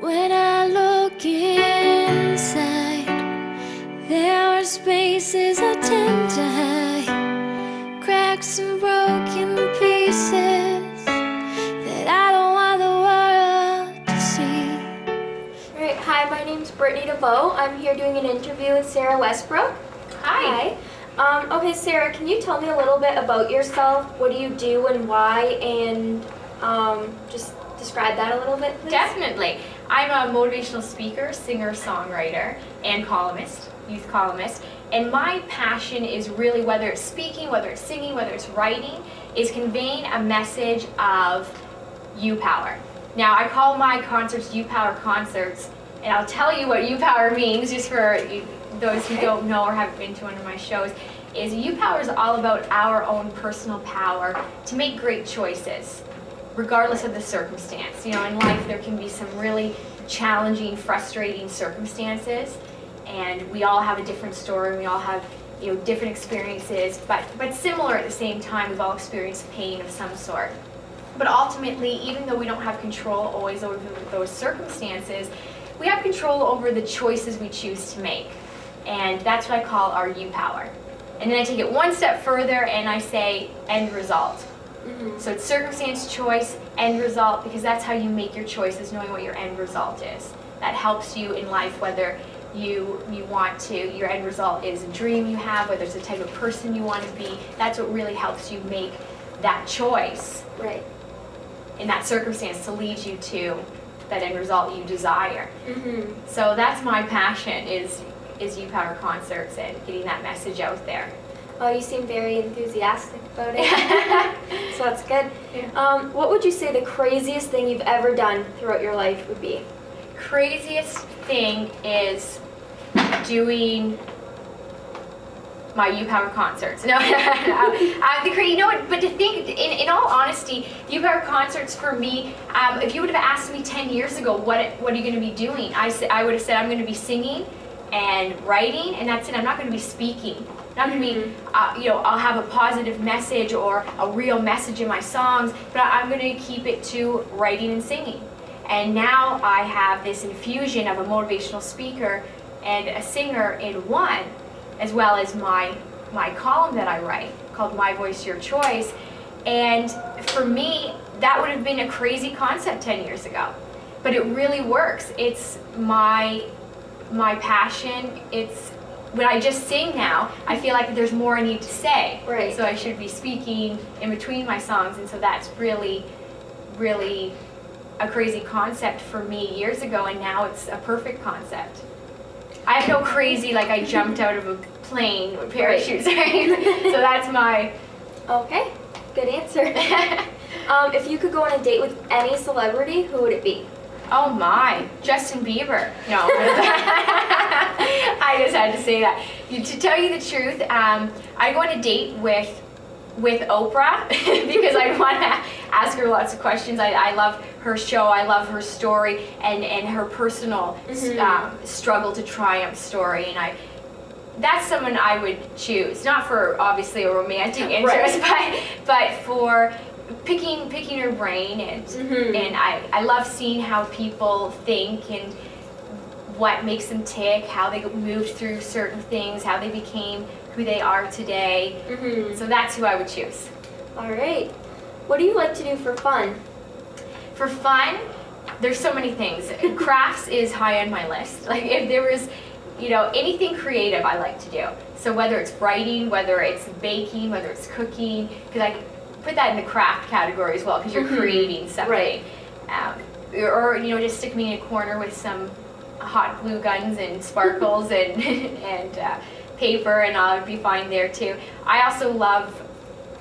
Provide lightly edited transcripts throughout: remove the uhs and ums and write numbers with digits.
When I look inside, there are spaces I tend to hide, cracks and broken pieces that I don't want the world to see. Alright, hi, my name's Britney DeVoe. I'm here doing an interview with Sara Westbrook. Hi. Okay, Sara, can you tell me a little bit about yourself? What do you do and why? And just describe that a little bit, please. Definitely. I'm a motivational speaker, singer, songwriter, and columnist, youth columnist. And my passion is really, whether it's speaking, whether it's singing, whether it's writing, is conveying a message of you power. Now, I call my concerts You Power concerts, and I'll tell you what You Power means, just for those who don't know or haven't been to one of my shows, is You Power is all about our own personal power to make great choices, regardless of the circumstance. You know, in life there can be some really challenging, frustrating circumstances, and we all have a different story, we all have, you know, different experiences, but similar at the same time. We've all experienced pain of some sort. But ultimately, even though we don't have control always over those circumstances, we have control over the choices we choose to make. And that's what I call our you power. And then I take it one step further and I say end result. So it's circumstance, choice, end result, because that's how you make your choices, knowing what your end result is. That helps you in life, whether you want to, your end result is a dream you have, whether it's the type of person you want to be. That's what really helps you make that choice. Right. In that circumstance to lead you to that end result you desire. So that's my passion, is You Power concerts and getting that message out there. Oh, you seem very enthusiastic about it. So that's good. Yeah. What would you say the craziest thing you've ever done throughout your life would be? Craziest thing is doing my You Power concerts. No, you know what? But to think, in all honesty, You Power concerts for me, if you would have asked me 10 years ago, what are you going to be doing? I would have said I'm going to be singing and writing, and that's it. I'm not going to be speaking. I'm not going to be, I'll have a positive message or a real message in my songs, but I'm going to keep it to writing and singing. And now I have this infusion of a motivational speaker and a singer in one, as well as my column that I write called My Voice, Your Choice. And for me, that would have been a crazy concept 10 years ago, but it really works. It's my passion. It's when I just sing now, I feel like there's more I need to say. Right. So I should be speaking in between my songs, and so that's really, really a crazy concept for me years ago, and now it's a perfect concept. I have no crazy, like I jumped out of a plane with parachutes, right? So that's my... Okay, good answer. If you could go on a date with any celebrity, who would it be? Oh my, Justin Bieber. No. I just had to say that. To tell you the truth, I go on a date with Oprah because I want to ask her lots of questions. I love her show, I love her story, and her personal struggle to triumph story. And that's someone I would choose, not for obviously a romantic interest, but for picking her brain, and I love seeing how people think and what makes them tick, how they moved through certain things, how they became who they are today. So that's who I would choose. All right. What do you like to do for fun? For fun, there's so many things. Crafts is high on my list. Like if there was, anything creative I like to do. So whether it's writing, whether it's baking, whether it's cooking, because I put that in the craft category as well, because you're creating something. Right. Or just stick me in a corner with some hot glue guns and sparkles and paper, and I'll be fine there too. I also love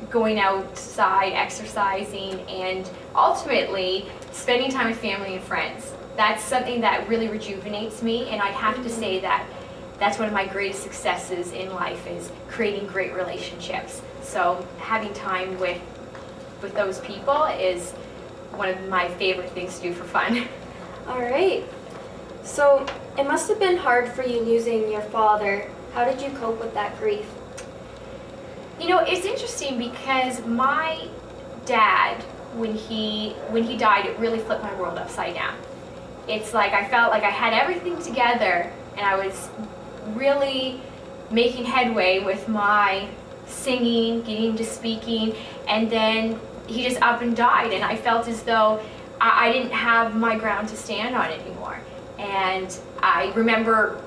going outside, exercising, and ultimately spending time with family and friends. That's something that really rejuvenates me, and I'd have to say that that's one of my greatest successes in life, is creating great relationships. So having time with those people is one of my favorite things to do for fun. All right. So it must have been hard for you losing your father. How did you cope with that grief? It's interesting because my dad, when he died, it really flipped my world upside down. it's like I felt like I had everything together, and I was really making headway with my singing, getting to speaking, and then he just up and died, and I felt as though I didn't have my ground to stand on anymore. And I remember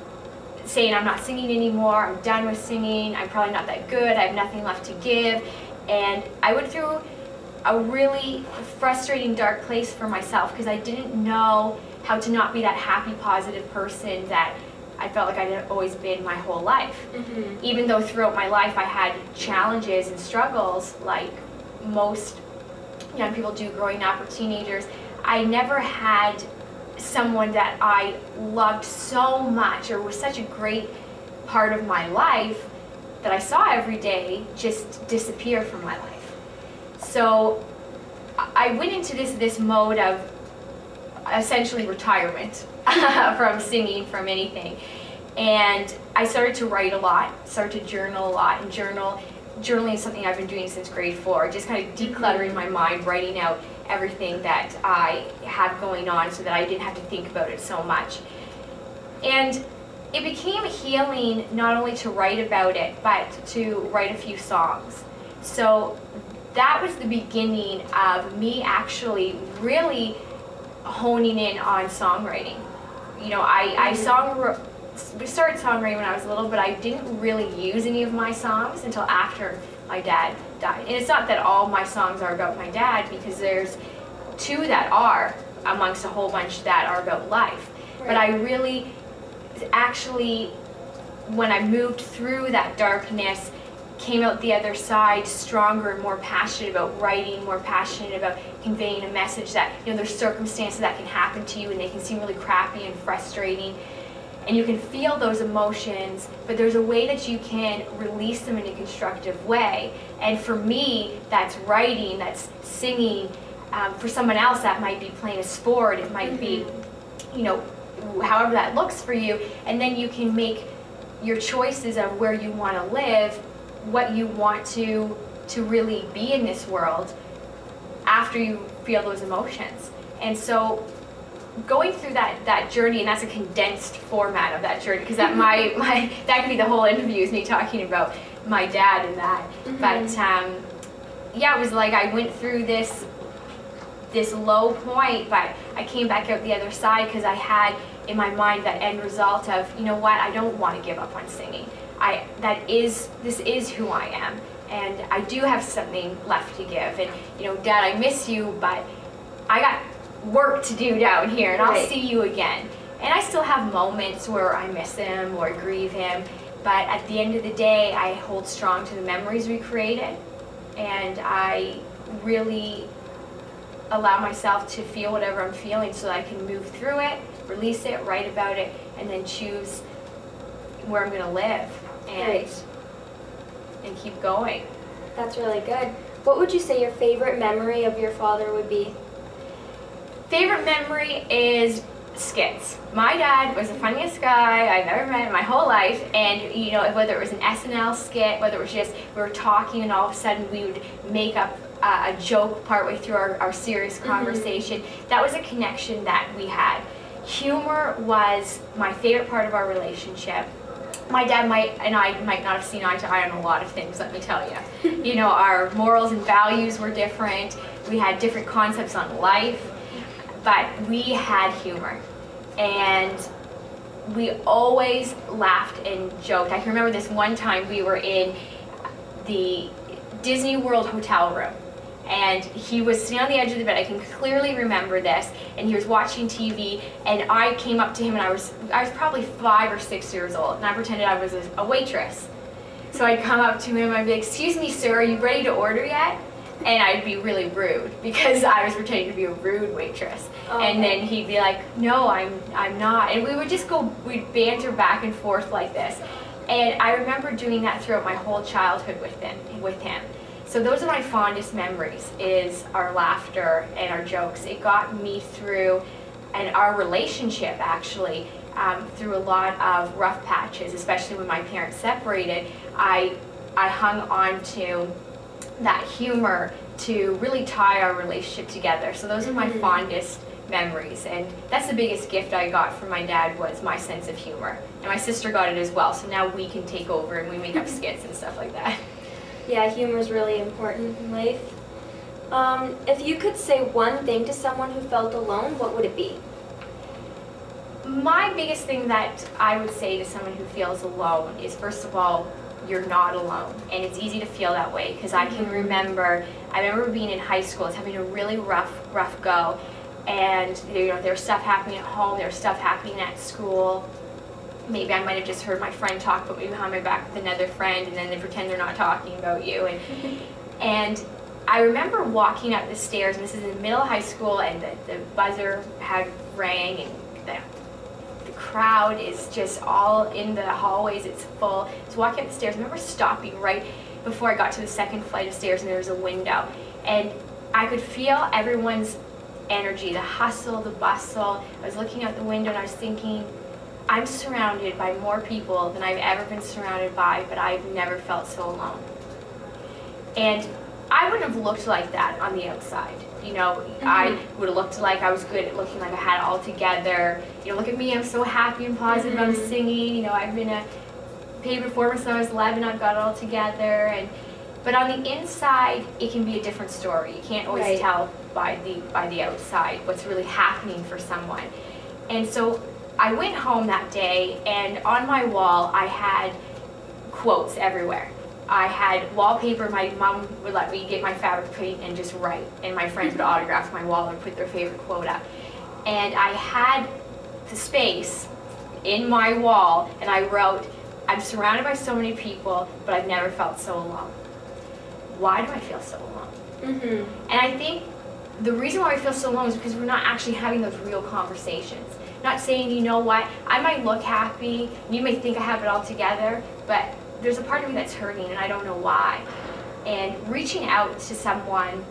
saying, I'm not singing anymore, I'm done with singing, I'm probably not that good, I have nothing left to give. And I went through a really frustrating, dark place for myself because I didn't know how to not be that happy, positive person that I felt like I had always been my whole life. Mm-hmm. Even though throughout my life I had challenges and struggles like most young people do growing up or teenagers, I never had someone that I loved so much or was such a great part of my life that I saw every day just disappear from my life. So I went into this mode of essentially retirement from singing, from anything. And I started to write a lot, started to journal a lot, and journaling is something I've been doing since grade 4, just kind of decluttering my mind, writing out everything that I have going on so that I didn't have to think about it so much. And it became healing not only to write about it, but to write a few songs. So that was the beginning of me actually really honing in on songwriting. You know, I started songwriting when I was little, but I didn't really use any of my songs until after my dad died. And it's not that all my songs are about my dad, because there's 2 that are amongst a whole bunch that are about life. Right. But I really actually, when I moved through that darkness, came out the other side stronger and more passionate about writing, more passionate about conveying a message that, you know, there's circumstances that can happen to you and they can seem really crappy and frustrating. And you can feel those emotions, but there's a way that you can release them in a constructive way. And for me, that's writing, that's singing. For someone else, that might be playing a sport. It might be, you know, however that looks for you. And then you can make your choices of where you want to live, what you want to really be in this world after you feel those emotions. And so going through that journey, and that's a condensed format of that journey, because that that could be the whole interview, is me talking about my dad and that. Mm-hmm. But yeah, it was like I went through this low point, but I came back out the other side because I had in my mind that end result of, you know what, I don't want to give up on singing. This is who I am, and I do have something left to give. And, you know, Dad, I miss you, but I got work to do down here, and I'll see you again. And I still have moments where I miss him or grieve him, but at the end of the day, I hold strong to the memories we created, and I really allow myself to feel whatever I'm feeling so that I can move through it, release it, write about it, and then choose where I'm going to live and keep going. That's really good. What would you say your favorite memory of your father would be? Favorite memory is skits. My dad was the funniest guy I've ever met in my whole life, and you know, whether it was an SNL skit, whether it was just we were talking and all of a sudden we would make up a joke partway through our serious conversation, that was a connection that we had. Humor was my favorite part of our relationship. My dad and I might not have seen eye to eye on a lot of things, let me tell you. You know, our morals and values were different. We had different concepts on life, but we had humor. And we always laughed and joked. I can remember this one time we were in the Disney World hotel room, and he was sitting on the edge of the bed. I can clearly remember this, and he was watching TV, and I came up to him, and I was probably 5 or 6 years old, and I pretended I was a waitress. So I'd come up to him, and I'd be like, "Excuse me, sir, are you ready to order yet?" And I'd be really rude because I was pretending to be a rude waitress. Okay. And then he'd be like, "No, I'm not." And we would just we'd banter back and forth like this. And I remember doing that throughout my whole childhood with him. So those are my fondest memories, is our laughter and our jokes. It got me through, and our relationship actually, through a lot of rough patches, especially when my parents separated. I hung on to that humor to really tie our relationship together. So those are my fondest memories. And that's the biggest gift I got from my dad, was my sense of humor. And my sister got it as well, so now we can take over and we make up skits and stuff like that. Yeah, humor is really important in life. If you could say one thing to someone who felt alone, what would it be? My biggest thing that I would say to someone who feels alone is, first of all, you're not alone. And it's easy to feel that way, because I remember being in high school, it's having a really rough go. And there's stuff happening at home, there's stuff happening at school. Maybe I might have just heard my friend talk about me behind my back with another friend, and then they pretend they're not talking about you. And I remember walking up the stairs, and this is in the middle of high school, and the buzzer had rang, and the crowd is just all in the hallways, it's full. So walking up the stairs, I remember stopping right before I got to the second flight of stairs, and there was a window. And I could feel everyone's energy, the hustle, the bustle. I was looking out the window and I was thinking, I'm surrounded by more people than I've ever been surrounded by, but I've never felt so alone. And I wouldn't have looked like that on the outside. I would have looked like I was good at looking like I had it all together. Look at me, I'm so happy and positive, I'm singing. I've been a paid performer since I was 11, I've got it all together. But on the inside, it can be a different story. You can't always tell by the outside what's really happening for someone. And so I went home that day, and on my wall I had quotes everywhere. I had wallpaper. My mom would let me get my fabric paint and just write, and my friends would autograph my wall or put their favorite quote up. And I had the space in my wall, and I wrote, I'm surrounded by so many people, but I've never felt so alone. Why do I feel so alone? And I think the reason why we feel so alone is because we're not actually having those real conversations. Not saying, you know what, I might look happy, you may think I have it all together, but there's a part of me that's hurting and I don't know why. And reaching out to someone,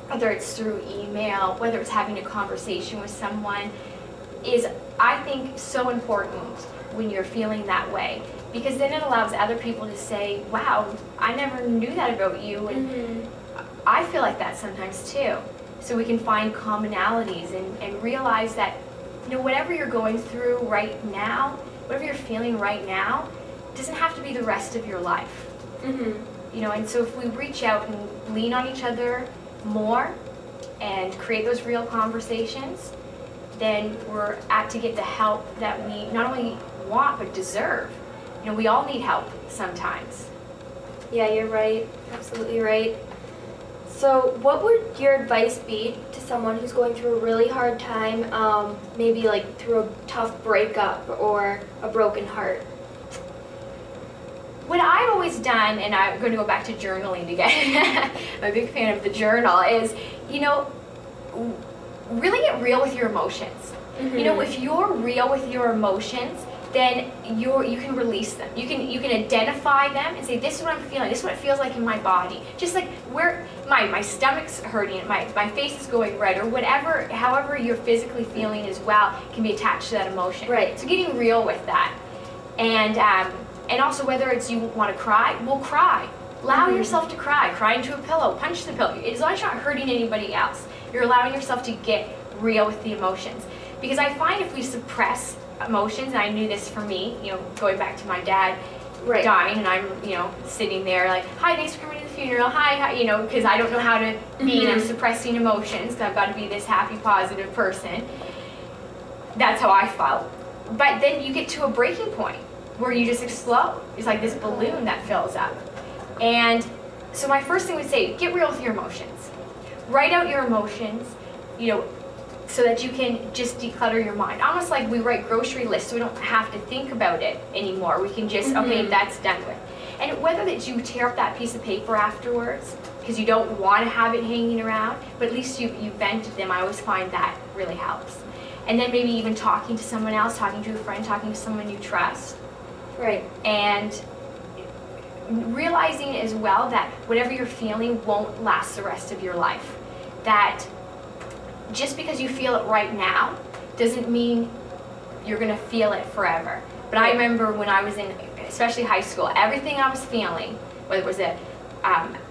whether it's through email, whether it's having a conversation with someone, is, I think, so important when you're feeling that way. Because then it allows other people to say, wow, I never knew that about you, and I feel like that sometimes too. So we can find commonalities and realize that, whatever you're going through right now, whatever you're feeling right now, doesn't have to be the rest of your life. And so if we reach out and lean on each other more and create those real conversations, then we're apt to get the help that we not only want but deserve. We all need help sometimes. Yeah, you're right. Absolutely right. So what would your advice be to someone who's going through a really hard time, maybe like through a tough breakup or a broken heart? What I've always done, and I'm going to go back to journaling again, I'm a big fan of the journal, is, really get real with your emotions. If you're real with your emotions, then you can release them. You can identify them and say, this is what I'm feeling, this is what it feels like in my body. Just like where my stomach's hurting, my face is going red, or whatever, however you're physically feeling as well can be attached to that emotion. Right. So getting real with that. And also, whether it's you want to cry, well, cry. Allow yourself to cry into a pillow, punch the pillow. As long as you're not hurting anybody else, you're allowing yourself to get real with the emotions. Because I find if we suppress emotions, and I knew this for me, going back to my dad dying, and I'm, sitting there like, hi, thanks for coming to the funeral, hi, because I don't know how to be, and I'm suppressing emotions, because I've got to be this happy, positive person. That's how I felt. But then you get to a breaking point where you just explode. It's like this balloon that fills up. And so my first thing would say, get real with your emotions. Write out your emotions, so that you can just declutter your mind. Almost like we write grocery lists so we don't have to think about it anymore. We can just, okay, that's done with. And whether that you tear up that piece of paper afterwards, because you don't want to have it hanging around, but at least you vented them, I always find that really helps. And then maybe even talking to someone else, talking to a friend, talking to someone you trust. Right. And realizing as well that whatever you're feeling won't last the rest of your life. That just because you feel it right now doesn't mean you're going to feel it forever. But I remember when I was in, especially high school, everything I was feeling, whether it was a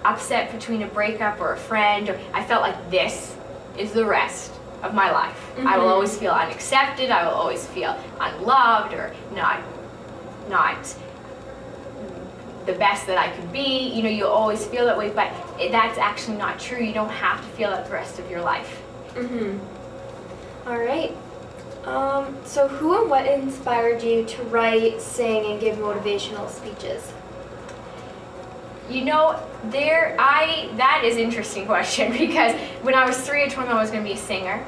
upset between a breakup or a friend, or I felt like this is the rest of my life. I will always feel unaccepted, I will always feel unloved or not the best that I could be. You know, you always feel that way, but that's actually not true. You don't have to feel that the rest of your life. All right. So who and what inspired you to write, sing, and give motivational speeches? You know, that is an interesting question, because when I was 3, I told them I was going to be a singer.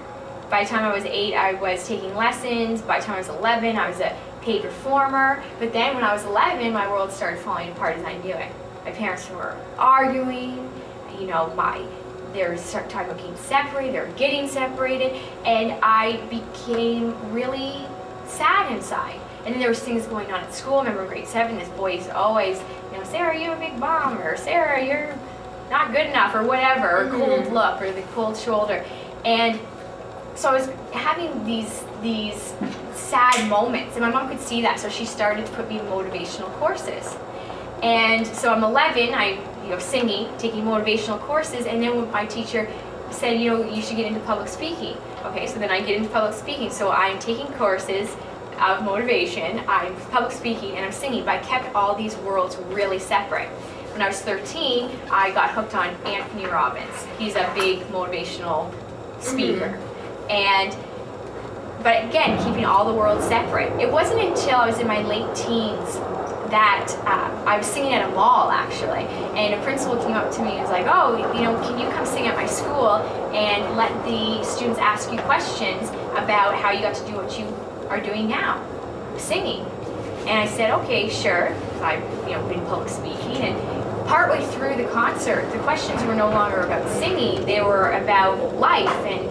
By the time I was 8, I was taking lessons. By the time I was 11, I was a paid performer. But then when I was 11, my world started falling apart as I knew it. My parents were arguing, you know, they were talking about getting separated, they were getting separated, and I became really sad inside. And then there was things going on at school. I remember in grade 7, this boy is always, you know, Sarah, you have a big bum, or Sarah, you're not good enough, or whatever, or cold look, or the cold shoulder. And so I was having these sad moments, and my mom could see that, so she started to put me in motivational courses. And so I'm 11, singing, taking motivational courses, and then when my teacher said, you know, you should get into public speaking. Okay, so then I get into public speaking, so I'm taking courses of motivation, I'm public speaking, and I'm singing, but I kept all these worlds really separate. When I was 13, I got hooked on Anthony Robbins. He's a big motivational speaker. But again, keeping all the worlds separate. It wasn't until I was in my late teens that I was singing at a mall, actually, and a principal came up to me and was like, oh, you know, can you come sing at my school and let the students ask you questions about how you got to do what you are doing now, singing? And I said, okay, sure, because I've been public speaking. And partway through the concert, the questions were no longer about singing, they were about life, and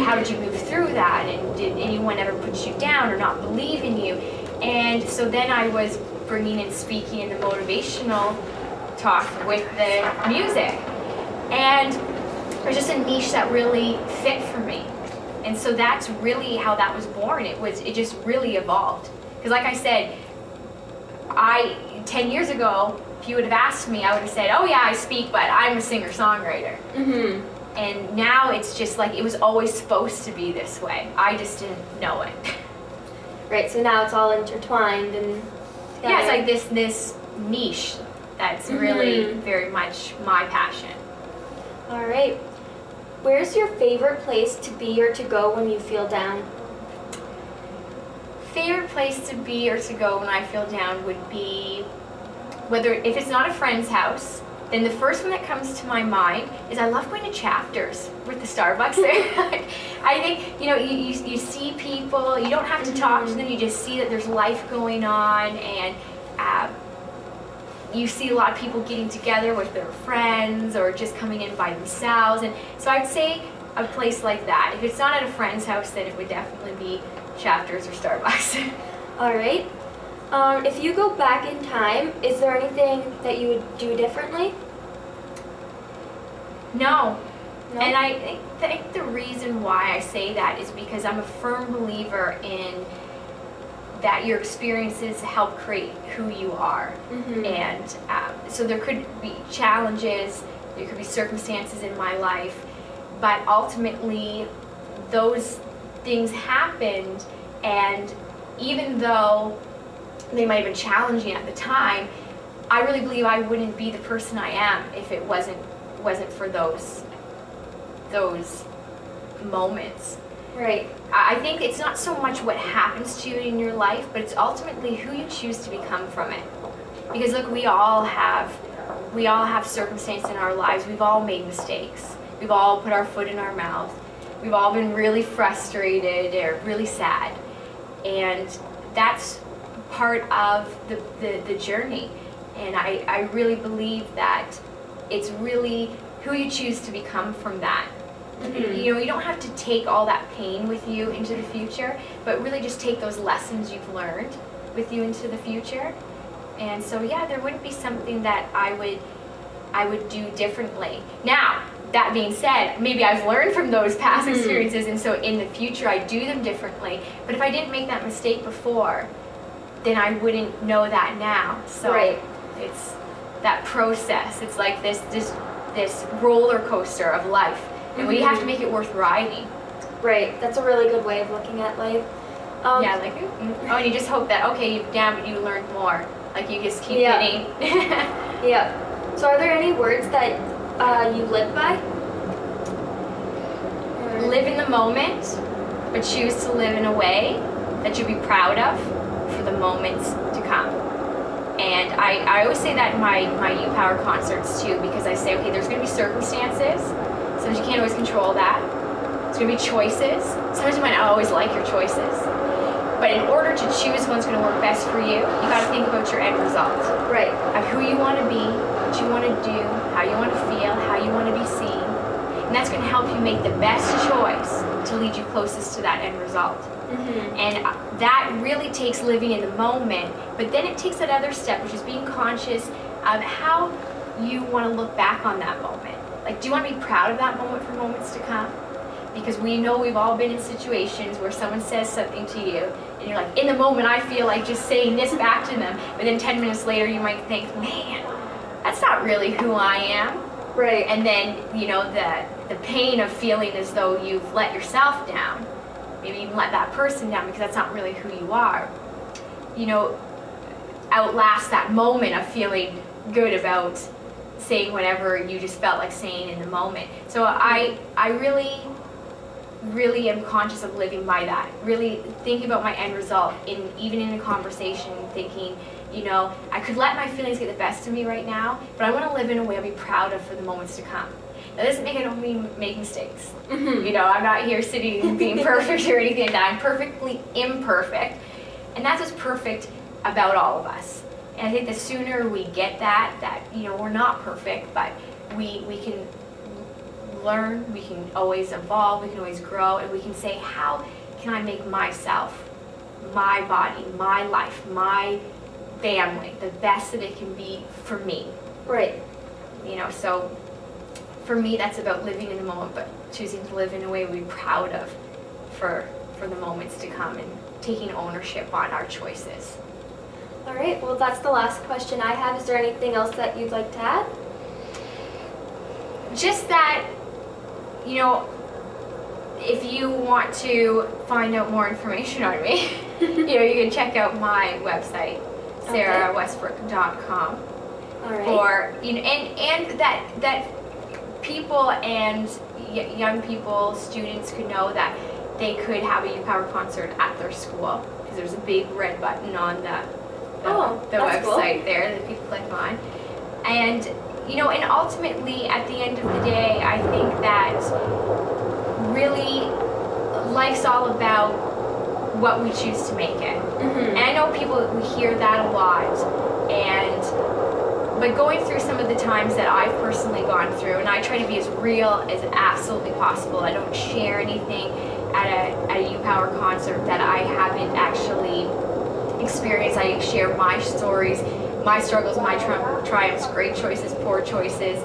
how did you move through that, and did anyone ever put you down or not believe in you? And so then I was bringing in speaking and the motivational talk with the music, and it was just a niche that really fit for me. And so that's really how that was born. It just really evolved, because like I said, 10 years ago, if you would have asked me, I would have said, oh yeah, I speak, but I'm a singer-songwriter. And now it's just like, it was always supposed to be this way. I just didn't know it. Right, so now it's all intertwined and together. Yeah, it's like this niche that's really very much my passion. All right. Where's your favorite place to be or to go when you feel down? Favorite place to be or to go when I feel down would be, if it's not a friend's house, then the first one that comes to my mind is I love going to Chapters with the Starbucks there. I think, you see people, you don't have to talk to them, you just see that there's life going on, and you see a lot of people getting together with their friends or just coming in by themselves. And so I'd say a place like that. If it's not at a friend's house, then it would definitely be Chapters or Starbucks. All right. If you go back in time, is there anything that you would do differently? No. And I think the reason why I say that is because I'm a firm believer in that your experiences help create who you are. And so there could be challenges, there could be circumstances in my life, but ultimately those things happened, and even though they might have been challenging at the time, I really believe I wouldn't be the person I am if it wasn't for those moments. Right. I think it's not so much what happens to you in your life, but it's ultimately who you choose to become from it. Because look, we all have circumstances in our lives. We've all made mistakes. We've all put our foot in our mouth. We've all been really frustrated or really sad. And that's part of the journey. And I really believe that it's really who you choose to become from that. You don't have to take all that pain with you into the future, but really just take those lessons you've learned with you into the future. And so yeah, there wouldn't be something that I would do differently. Now, that being said, maybe I've learned from those past experiences, and so in the future I do them differently. But if I didn't make that mistake before, then I wouldn't know that now. So it's that process. It's like this roller coaster of life, and we have to make it worth riding. Right. That's a really good way of looking at life. Yeah, like, and you just hope that, okay, but you learned more. Like, you just keep Yeah. getting. Yeah. So are there any words that you live by? Live in the moment, but choose to live in a way that you'll be proud of for the moments to come. And I always say that in my U-Power concerts too, because I say, okay, there's going to be circumstances, sometimes you can't always control that. There's going to be choices. Sometimes you might not always like your choices. But in order to choose what's going to work best for you, you got to think about your end result. Right. Of who you want to be, what you want to do, how you want to feel, how you want to be seen. And that's going to help you make the best choice to lead you closest to that end result. Mm-hmm. And that really takes living in the moment, but then it takes that other step, which is being conscious of how you want to look back on that moment. Like, do you want to be proud of that moment for moments to come? Because we know we've all been in situations where someone says something to you, and you're like, in the moment I feel like just saying this back to them, but then 10 minutes later you might think, man, that's not really who I am. Right. And then, the pain of feeling as though you've let yourself down, maybe even let that person down because that's not really who you are, outlast that moment of feeling good about saying whatever you just felt like saying in the moment. So I really am conscious of living by that, really thinking about my end result, even in a conversation, thinking, I could let my feelings get the best of me right now, but I want to live in a way I'll be proud of for the moments to come. That doesn't mean I don't make mistakes. Mm-hmm. I'm not here sitting being perfect or anything like that. I'm perfectly imperfect. And that's what's perfect about all of us. And I think the sooner we get that we're not perfect, but we can learn, we can always evolve, we can always grow, and we can say, how can I make myself, my body, my life, my family, the best that it can be for me? Right. So for me, that's about living in the moment, but choosing to live in a way we're proud of for the moments to come and taking ownership on our choices. All right. Well, that's the last question I have. Is there anything else that you'd like to add? Just that, if you want to find out more information on me, you can check out my website, sarawestbrook.com. All right. For and that people and young people, students could know that they could have a U-Power concert at their school, because there's a big red button on the that's website cool. there that people click on. And and ultimately at the end of the day, I think that really life's all about what we choose to make it. Mm-hmm. And I know we hear that a lot, but going through some of the times that I've personally gone through, and I try to be as real as absolutely possible. I don't share anything at a U-Power concert that I haven't actually experienced. I share my stories, my struggles, my triumphs, great choices, poor choices,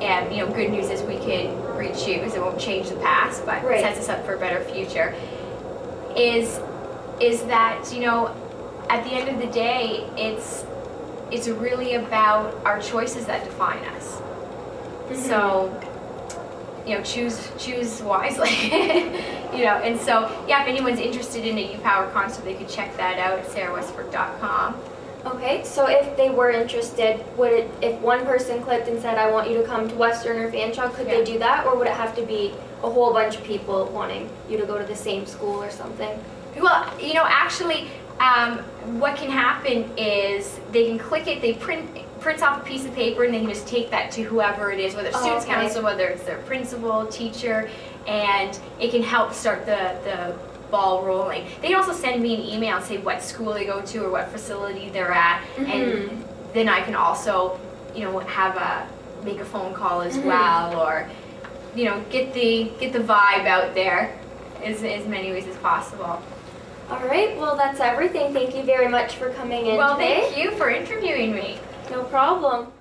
and good news is we can re-choose. It won't change the past, but Right. it sets us up for a better future. Is that at the end of the day, it's really about our choices that define us. Mm-hmm. So choose wisely. And so if anyone's interested in a U-Power concert, they could check that out at sarawestbrook.com. Okay, so if they were interested, if one person clicked and said, I want you to come to Western or Fanshawe, could they do that? Or would it have to be a whole bunch of people wanting you to go to the same school or something? Well, actually, what can happen is they can click it, they prints off a piece of paper, and they can just take that to whoever it is, whether it's students council, whether it's their principal, teacher, and it can help start the ball rolling. They can also send me an email and say what school they go to or what facility they're at, Mm-hmm. and then I can also, make a phone call as Mm-hmm. well, or get the vibe out there as many ways as possible. All right, well, that's everything. Thank you very much for coming in Well, today. thank you for interviewing me. No problem.